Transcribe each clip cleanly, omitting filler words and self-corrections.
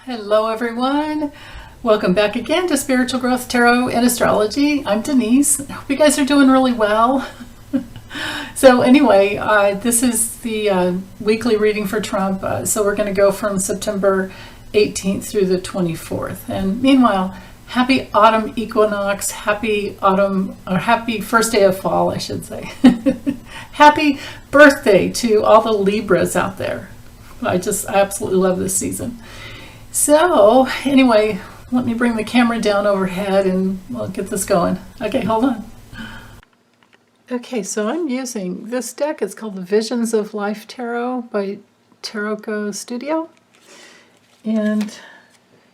Hello everyone. Welcome back again to Spiritual Growth Tarot and Astrology. I'm Denise. I hope you guys are doing really well. So anyway, this is the weekly reading for Trump. So we're going to go from September 18th through the 24th. And meanwhile, happy autumn equinox, happy autumn, or happy first day of fall, I should say. Happy birthday to all the Libras out there. I absolutely love this season. So anyway, let me bring the camera down overhead and we'll get this going. Okay, hold on. Okay, so I'm using this deck. It's called the Visions of Life Tarot by Tarot Studio. And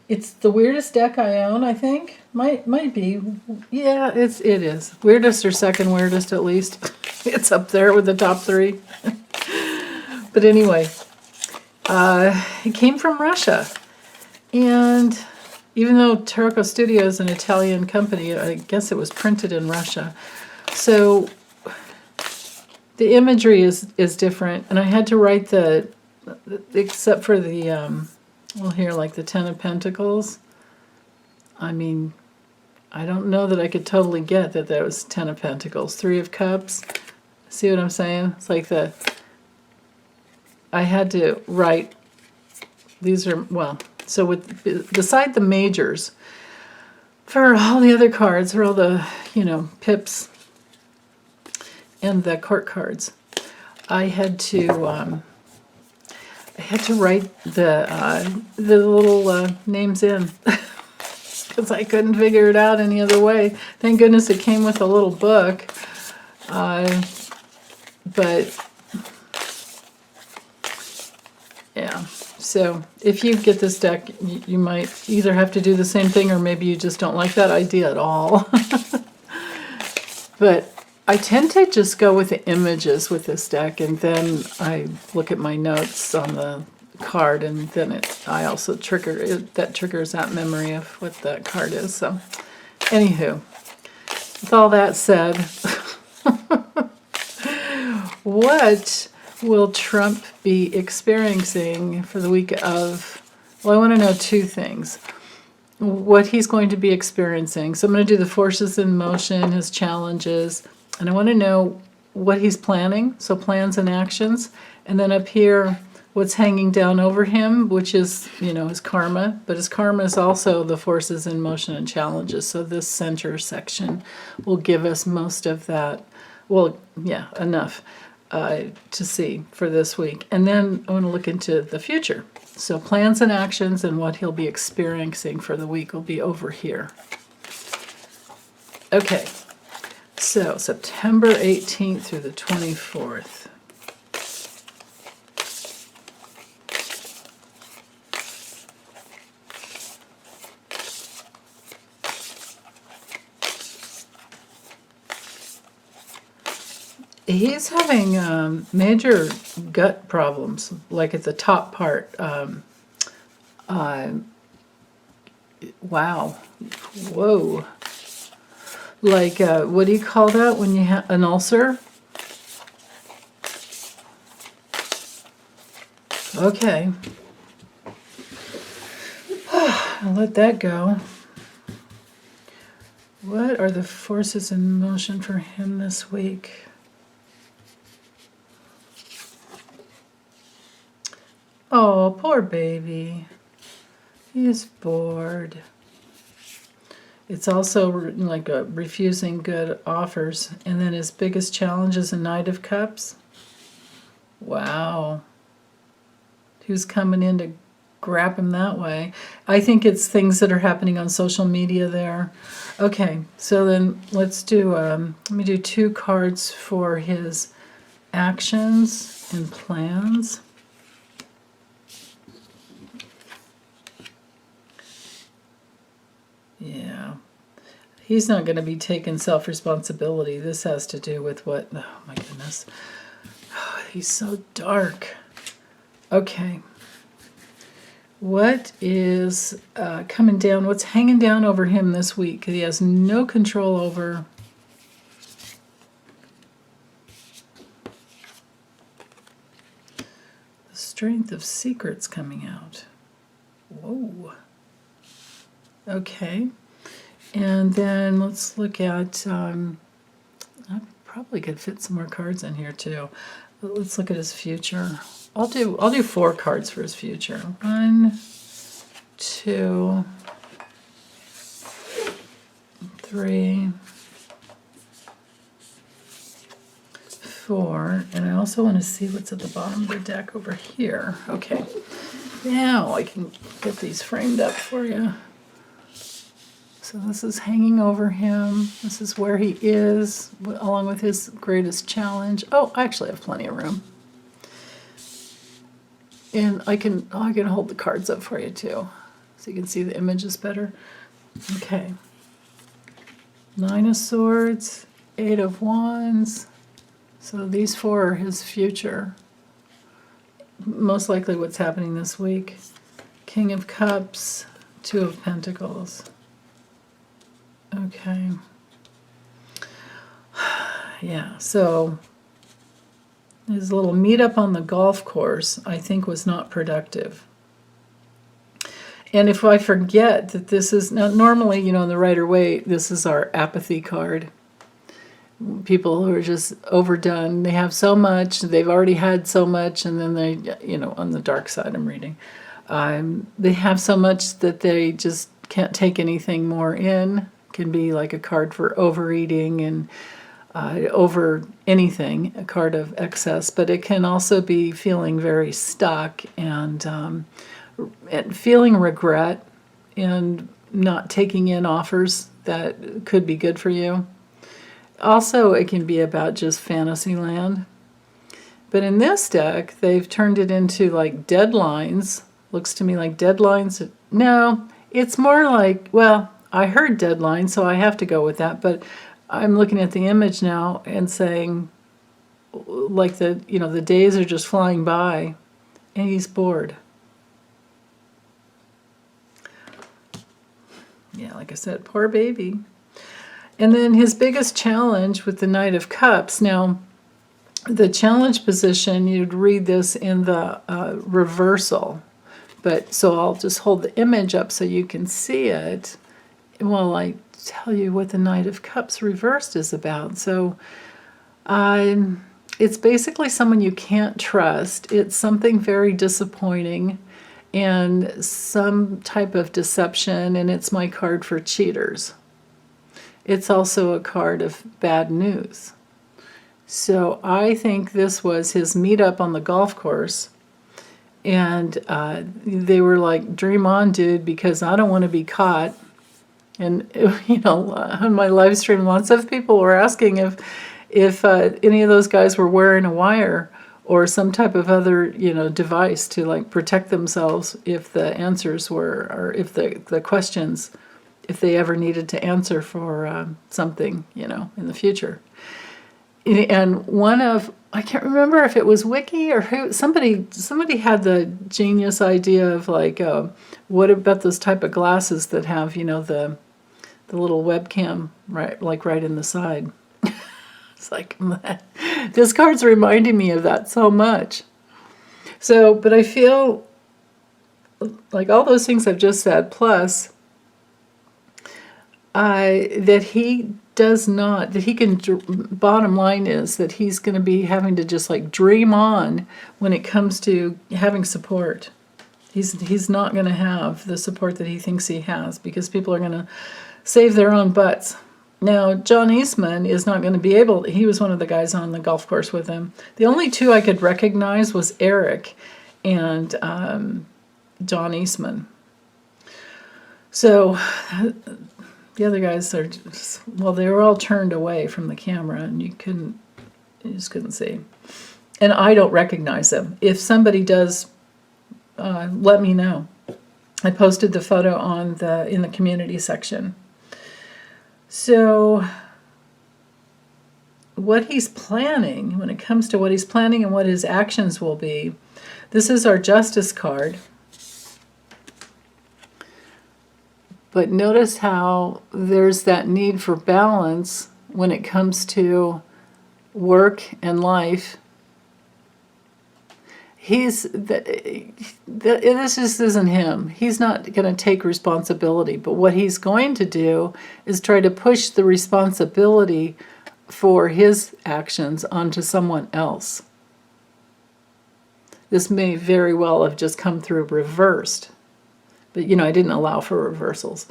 it's the weirdest deck I own, I think. Might be. Yeah, it is. Weirdest or second weirdest at least. It's up there with the top three. But anyway, it came from Russia. And even though Tarot Studio is an Italian company, I guess it was printed in Russia. So the imagery is different. And I had to write except for the, well here, like the Ten of Pentacles. I mean, I don't know that I could totally get that was Ten of Pentacles. Three of Cups. See what I'm saying? It's like I had to write, these are, well, so beside the majors, for all the other cards, for all the, pips and the court cards, I had to write the little names in because I couldn't figure it out any other way. Thank goodness it came with a little book, but yeah. So if you get this deck, you might either have to do the same thing or maybe you just don't like that idea at all. But I tend to just go with the images with this deck, and then I look at my notes on the card, and then I also that triggers that memory of what that card is. So anywho, with all that said, what will Trump be experiencing for the week of, well, I want to know two things. What he's going to be experiencing. So I'm going to do the forces in motion, his challenges, and I want to know what he's planning, so plans and actions. And then up here, what's hanging down over him, which is, his karma. But his karma is also the forces in motion and challenges. So this center section will give us most of that. Well, yeah, enough. To see for this week. And then I want to look into the future. So plans and actions and what he'll be experiencing for the week will be over here. Okay, so September 18th through the 24th. He's having major gut problems, like at the top part. Wow. Whoa. Like, what do you call that when you have an ulcer? Okay. I'll let that go. What are the forces in motion for him this week? Oh, poor baby. He's bored. It's also like refusing good offers. And then his biggest challenge is a Knight of Cups. Wow. Who's coming in to grab him that way? I think it's things that are happening on social media there. Okay, so then let's do, let me do two cards for his actions and plans. Yeah, he's not going to be taking self-responsibility. This has to do with what, oh my goodness. Oh, he's so dark. Okay. What is coming down, what's hanging down over him this week? He has no control over. The strength of secrets coming out. Whoa. Okay. And then let's look at, I probably could fit some more cards in here too. But let's look at his future. I'll do 4 cards for his future. 1, 2, 3, 4, and I also want to see what's at the bottom of the deck over here. Okay, now I can get these framed up for you. So this is hanging over him. This is where he is, along with his greatest challenge. Oh, I actually have plenty of room. And I can hold the cards up for you too, so you can see the images better. Okay. 9 of Swords, 8 of Wands. So these 4 are his future. Most likely what's happening this week. King of Cups, 2 of Pentacles. Okay. Yeah, so his little meetup on the golf course, I think, was not productive. And if I forget that this is, now normally, you know, in the Rider-Waite, this is our apathy card. People who are just overdone, they have so much, they've already had so much, and then they, you know, on the dark side I'm reading, they have so much that they just can't take anything more in. Can be like a card for overeating and over anything, a card of excess, but it can also be feeling very stuck and feeling regret and not taking in offers that could be good for you. Also, it can be about just fantasy land. But in this deck, they've turned it into like deadlines. Looks to me like deadlines. No, it's more like, well, I heard deadline, so I have to go with that. But I'm looking at the image now and saying, like, the days are just flying by, and he's bored. Yeah, like I said, poor baby. And then his biggest challenge with the Knight of Cups. Now, the challenge position, you'd read this in the reversal. But so I'll just hold the image up so you can see it while I tell you what the Knight of Cups reversed is about. So it's basically someone you can't trust. It's something very disappointing and some type of deception, and it's my card for cheaters. It's also a card of bad news. So I think this was his meetup on the golf course. And they were like, dream on, dude, because I don't want to be caught. And, you know, on my live stream, lots of people were asking if any of those guys were wearing a wire or some type of other, you know, device to, like, protect themselves if the answers were, or if the questions, if they ever needed to answer for something, you know, in the future. And one of, I can't remember if it was Wiki or who, somebody had the genius idea of, like, what about those type of glasses that have, you know, the little webcam right in the side. It's like, this card's reminding me of that so much. So, but I feel like all those things I've just said, plus that he does not, that he can, bottom line is that he's going to be having to just like dream on when it comes to having support. He's not going to have the support that he thinks he has because people are going to save their own butts. Now, John Eastman is not going to be able, he was one of the guys on the golf course with him. The only two I could recognize was Eric and John Eastman. So the other guys are just, well, they were all turned away from the camera and you just couldn't see. And I don't recognize them. If somebody does, let me know. I posted the photo in the community section. So what he's planning, when it comes to what he's planning and what his actions will be, this is our Justice card. But notice how there's that need for balance when it comes to work and life. this just isn't him. He's not going to take responsibility. But what he's going to do is try to push the responsibility for his actions onto someone else. This may very well have just come through reversed. But, I didn't allow for reversals.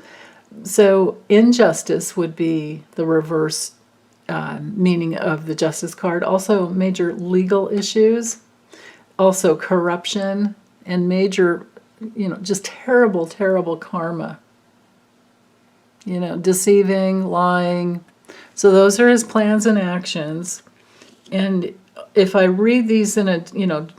So injustice would be the reverse meaning of the Justice card. Also major legal issues. Also corruption and major, just terrible, terrible karma. Deceiving, lying. So those are his plans and actions. And if I read these in a, it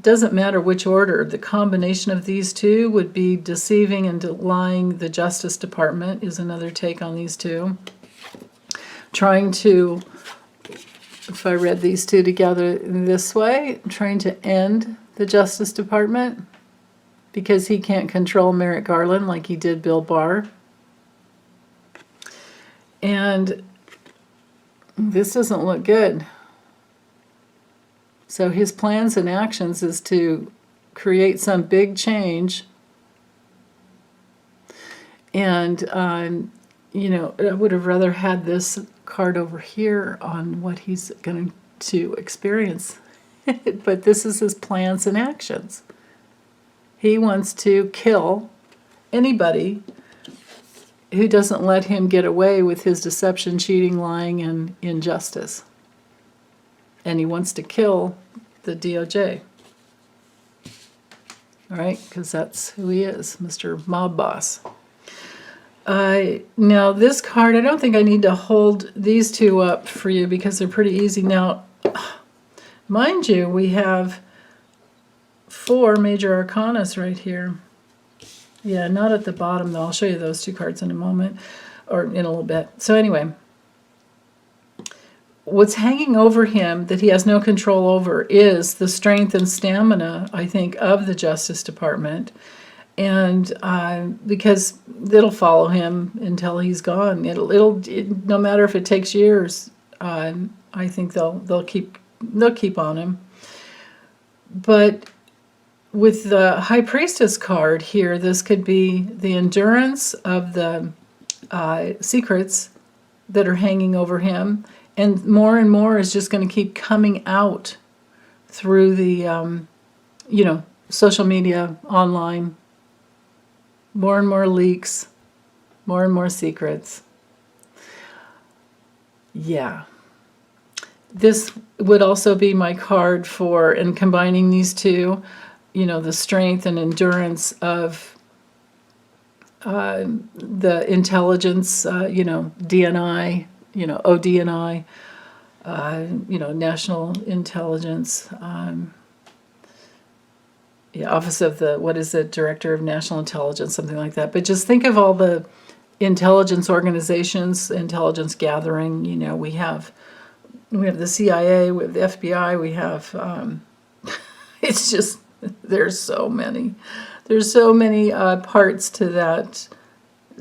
doesn't matter which order, the combination of these two would be deceiving and lying. The Justice Department is another take on these two. Trying to, if I read these two together this way, trying to end the Justice Department because he can't control Merrick Garland like he did Bill Barr. And this doesn't look good. So his plans and actions is to create some big change. And, I would have rather had this card over here on what he's going to experience. But this is his plans and actions. He wants to kill anybody who doesn't let him get away with his deception, cheating, lying, and injustice. And he wants to kill the DOJ. All right, because that's who he is, Mr. Mob Boss. Now, this card, I don't think I need to hold these two up for you because they're pretty easy. Now, mind you, we have 4 major arcanas right here. Yeah, not at the bottom, though. I'll show you those 2 cards in a moment, or in a little bit. So anyway, what's hanging over him that he has no control over is the strength and stamina, I think, of the Justice Department. And because it'll follow him until he's gone. No matter if it takes years, I think they'll keep on him. But with the High Priestess card here, this could be the endurance of the secrets that are hanging over him, and more is just going to keep coming out through the social media, online. More and more leaks, more and more secrets. Yeah. This would also be my card for, and combining these two, the strength and endurance of the intelligence, DNI, ODNI, national intelligence, Office of the, Director of National Intelligence, something like that. But just think of all the intelligence organizations, intelligence gathering. We have the CIA, we have the FBI, we have, it's just, there's so many parts to that,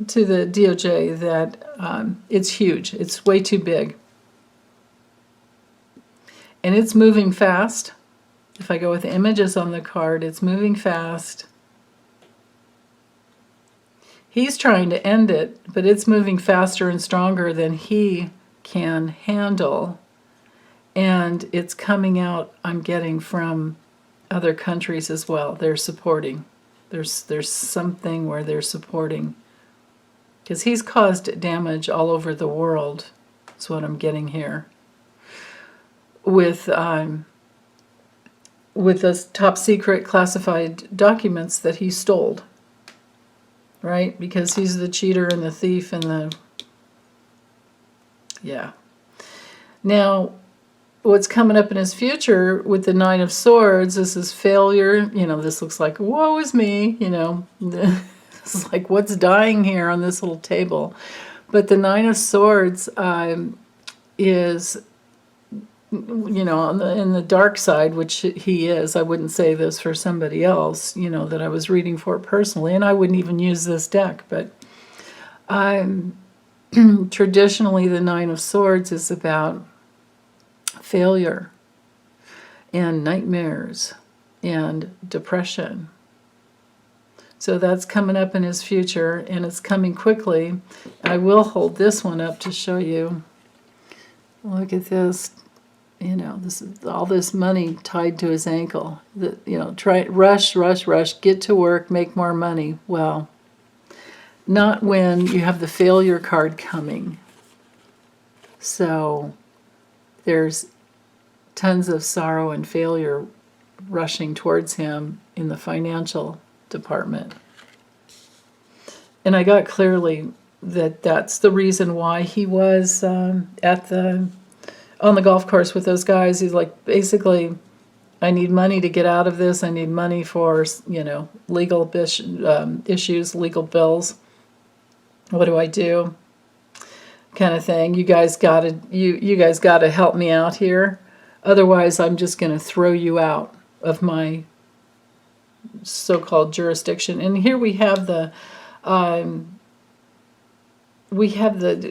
to the DOJ that it's huge. It's way too big. And it's moving fast. If I go with images on the card, it's moving fast. He's trying to end it, but it's moving faster and stronger than he can handle. And it's coming out, I'm getting, from other countries as well. They're supporting. There's something where they're supporting. Because he's caused damage all over the world. That's what I'm getting here. With those top secret classified documents that he stole, right? Because he's the cheater and the thief and the, yeah. Now, what's coming up in his future with the Nine of Swords, this is failure. This looks like, woe is me, This is like, what's dying here on this little table? But the Nine of Swords is, in the dark side, which he is. I wouldn't say this for somebody else, that I was reading for personally, and I wouldn't even use this deck, but traditionally the Nine of Swords is about failure. and nightmares and depression. So that's coming up in his future, and it's coming quickly. I will hold this one up to show you. Look at this. You know, this is all this money tied to his ankle. Rush, get to work, make more money. Well, not when you have the failure card coming. So there's tons of sorrow and failure rushing towards him in the financial department. And I got clearly that that's the reason why he was on the golf course with those guys. He's like, basically, I need money to get out of this. I need money for, legal issues, legal bills. What do I do? Kind of thing. You guys gotta help me out here. Otherwise, I'm just going to throw you out of my so-called jurisdiction. And here we have the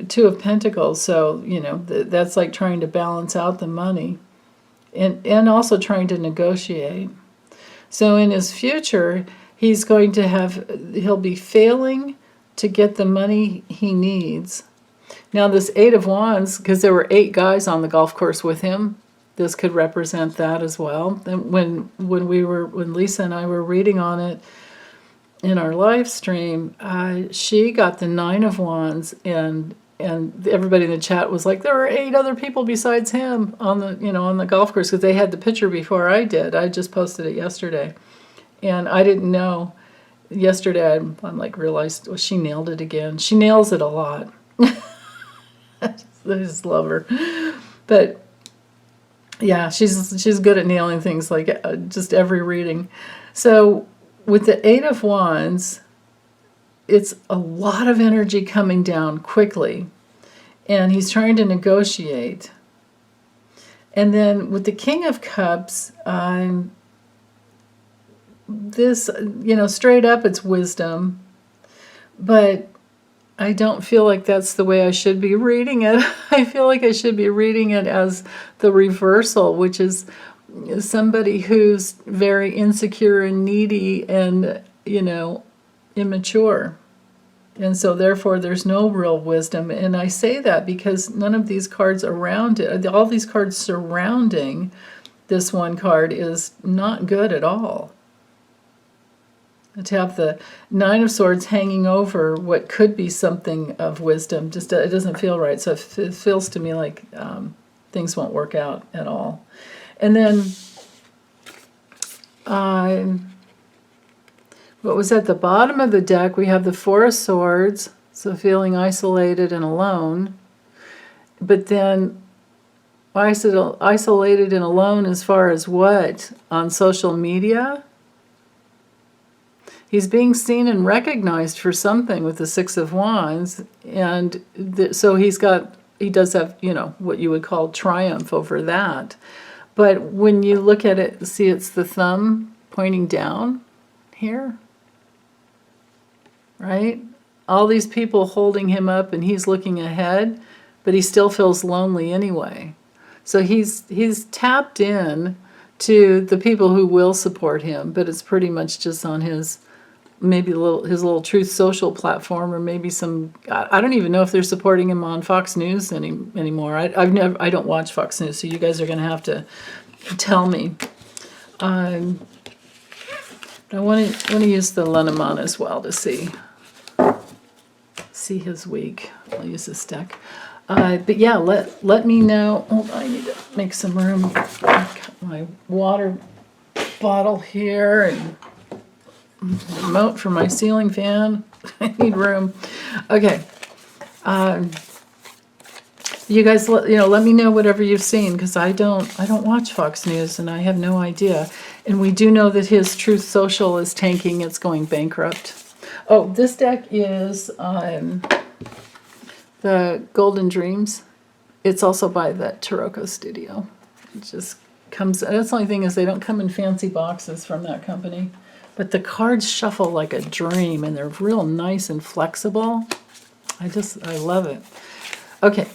Two of Pentacles. So that's like trying to balance out the money, and also trying to negotiate. So in his future, he'll be failing to get the money he needs. Now this Eight of Wands, because there were 8 guys on the golf course with him, this could represent that as well. And when Lisa and I were reading on it in our live stream, she got the 9 of Wands, and everybody in the chat was like, there were 8 other people besides him on the golf course, because they had the picture before I did. I just posted it yesterday, and I didn't know. Yesterday, I'm like realized, well, she nailed it again. She nails it a lot. I just love her, but yeah, she's good at nailing things, like just every reading. So with the 8 of Wands, it's a lot of energy coming down quickly, and he's trying to negotiate. And then with the King of Cups, this, straight up it's wisdom, but I don't feel like that's the way I should be reading it. I feel like I should be reading it as the reversal, which is somebody who's very insecure and needy and, immature. And so therefore there's no real wisdom. And I say that because none of these cards around it, all these cards surrounding this one card, is not good at all. To have the 9 of Swords hanging over what could be something of wisdom, just it doesn't feel right. So it feels to me like things won't work out at all. And then what was at the bottom of the deck, we have the 4 of Swords, so feeling isolated and alone. But then isolated and alone as far as what? On social media? He's being seen and recognized for something with the 6 of Wands, and so he does have, what you would call triumph over that. But when you look at it, see it's the thumb pointing down here, right? All these people holding him up, and he's looking ahead, but he still feels lonely anyway. So he's tapped in to the people who will support him, but it's pretty much just on his his little Truth Social platform, or maybe some. I don't even know if they're supporting him on Fox News anymore. I don't watch Fox News, so you guys are going to have to tell me. I want to use the Lenormand as well to see his week. I'll use this deck. But yeah, let me know. Hold on, I need to make some room. I've got my water bottle here and remote for my ceiling fan. I need room. Okay. You guys, let me know whatever you've seen, because I don't watch Fox News, and I have no idea. And we do know that his Truth Social is tanking; it's going bankrupt. Oh, this deck is the Golden Dreams. It's also by that Taroko Studio. It just comes. That's the only thing is they don't come in fancy boxes from that company, but the cards shuffle like a dream, and they're real nice and flexible. I love it. Okay.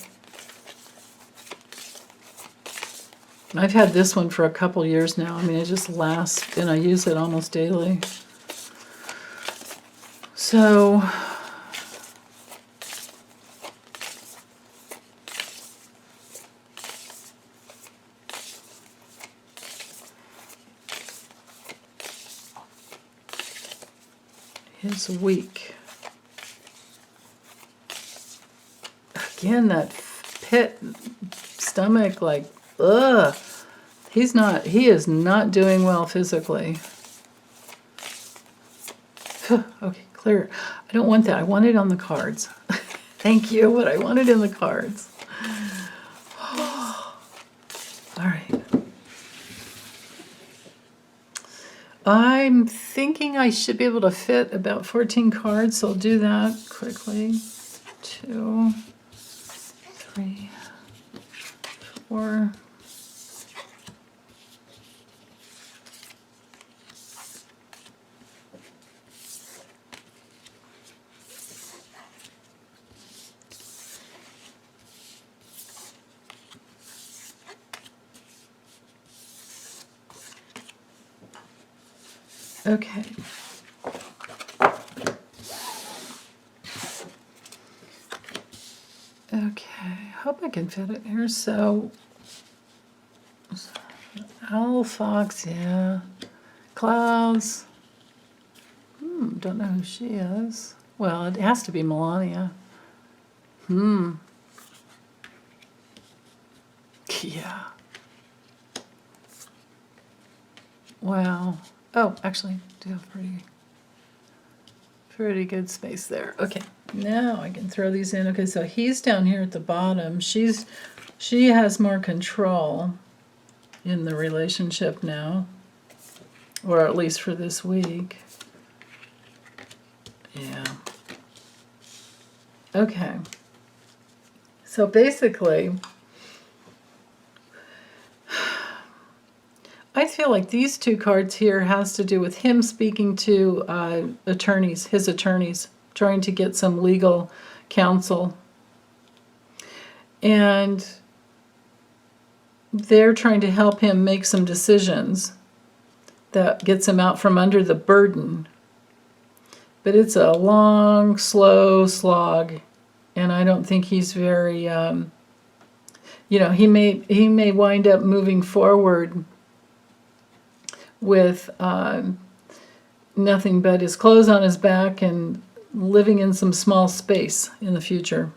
I've had this one for a couple years now. I mean, it just lasts, and I use it almost daily. So, his week. Again, that pit stomach, like, ugh. He is not doing well physically. Okay, clear. I don't want that. I want it on the cards. Thank you, but I want it in the cards. All right. I'm thinking I should be able to fit about 14 cards, so I'll do that quickly. 2, 3, 4. Okay. Okay, hope I can fit it here. So, owl, fox, yeah. Clouds. Don't know who she is. Well, it has to be Melania. Yeah. Wow. Oh, actually, do have pretty good space there. Okay, now I can throw these in. Okay, so he's down here at the bottom. She has more control in the relationship now, or at least for this week. Yeah. Okay. So basically, I feel like these two cards here has to do with him speaking to attorneys, his attorneys, trying to get some legal counsel. And they're trying to help him make some decisions that gets him out from under the burden. But it's a long, slow slog, and I don't think he's very, he may wind up moving forward with nothing but his clothes on his back and living in some small space in the future.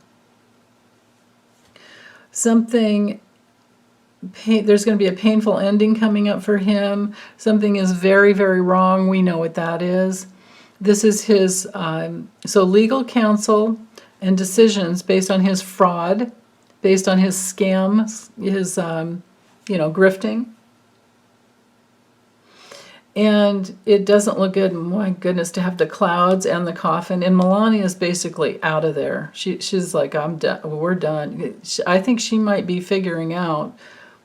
There's going to be a painful ending coming up for him. Something is very, very wrong. We know what that is. This is his, so legal counsel and decisions based on his fraud, based on his scams, his, grifting. And it doesn't look good. My goodness, to have the clouds and the coffin. And Melania is basically out of there. She's like, I'm done. We're done. I think she might be figuring out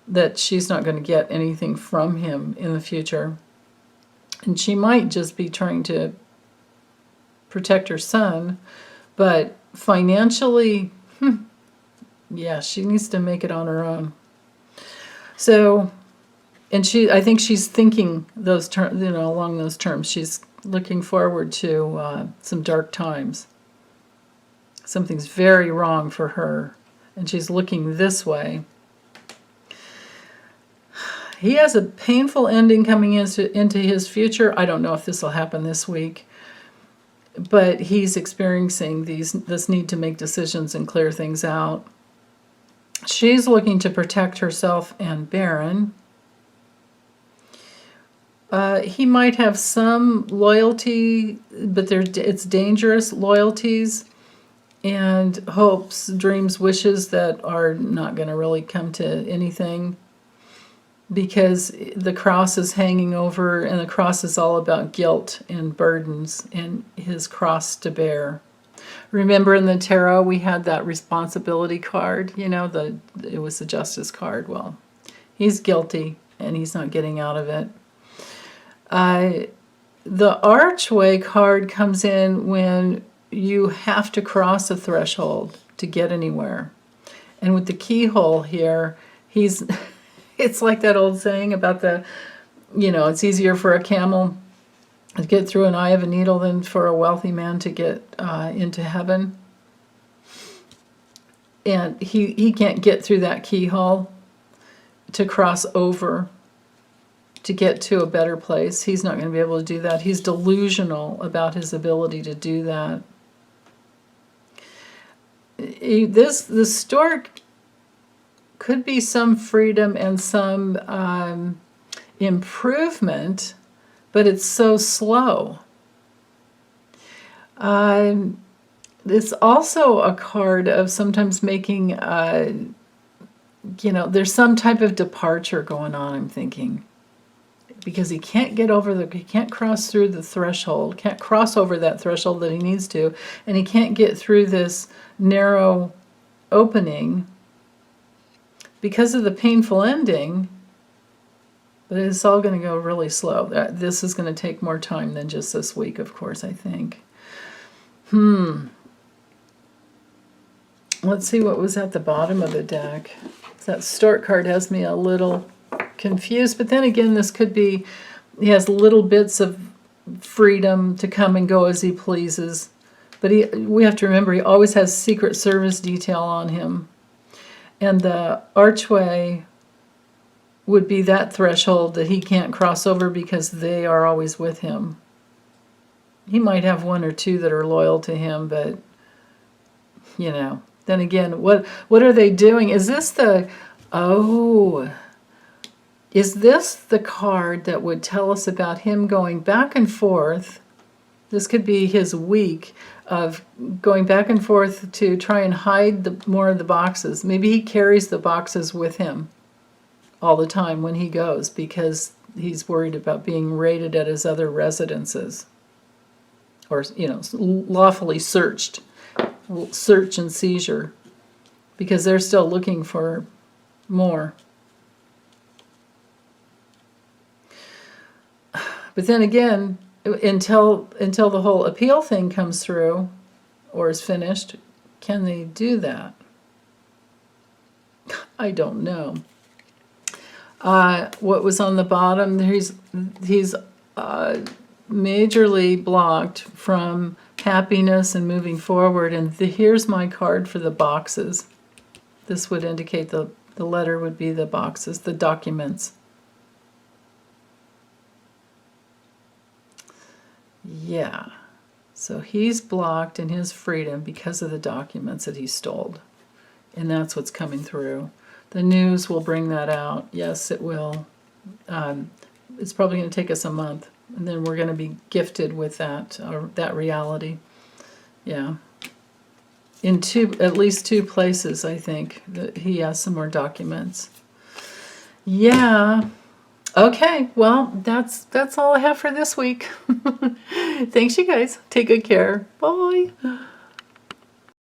that she's not going to get anything from him in the future. And she might just be trying to protect her son. But financially, yeah, she needs to make it on her own. So... And I think she's thinking those terms, along those terms. She's looking forward to some dark times. Something's very wrong for her, and she's looking this way. He has a painful ending coming into his future. I don't know if this will happen this week, but he's experiencing this need to make decisions and clear things out. She's looking to protect herself and Baron. He might have some loyalty, but it's dangerous loyalties and hopes, dreams, wishes that are not going to really come to anything, because the cross is hanging over, and the cross is all about guilt and burdens and his cross to bear. Remember in the tarot we had that responsibility card, it was the justice card. Well, he's guilty and he's not getting out of it. The archway card comes in when you have to cross a threshold to get anywhere. And with the keyhole here, he's It's like that old saying about it's easier for a camel to get through an eye of a needle than for a wealthy man to get into heaven. And he can't get through that keyhole to cross over to get to a better place. He's not going to be able to do that. He's delusional about his ability to do that. The stork could be some freedom and some improvement, but it's so slow. It's also a card of sometimes making, there's some type of departure going on, I'm thinking. Because he can't he can't cross through the threshold, can't cross over that threshold that he needs to, and he can't get through this narrow opening because of the painful ending, but it's all going to go really slow. This is going to take more time than just this week, of course, I think. Let's see what was at the bottom of the deck. That stork card has me a little confused, but then again, this could be, he has little bits of freedom to come and go as he pleases. But we have to remember, he always has Secret Service detail on him. And the archway would be that threshold that he can't cross over because they are always with him. He might have one or two that are loyal to him, but, then again, what are they doing? Is this is this the card that would tell us about him going back and forth? This could be his week of going back and forth to try and hide more of the boxes. Maybe he carries the boxes with him all the time when he goes because he's worried about being raided at his other residences. Or, lawfully search and seizure, because they're still looking for more. But then again, until the whole appeal thing comes through or is finished, can they do that? I don't know. What was on the bottom? He's majorly blocked from happiness and moving forward. And here's my card for the boxes. This would indicate the letter would be the boxes, the documents. Yeah. So he's blocked in his freedom because of the documents that he stole. And that's what's coming through. The news will bring that out. Yes, it will. It's probably going to take us a month. And then we're going to be gifted with that reality. Yeah. In at least two places, I think, that he has some more documents. Yeah. Okay, well, that's all I have for this week. Thanks, you guys. Take good care. Bye.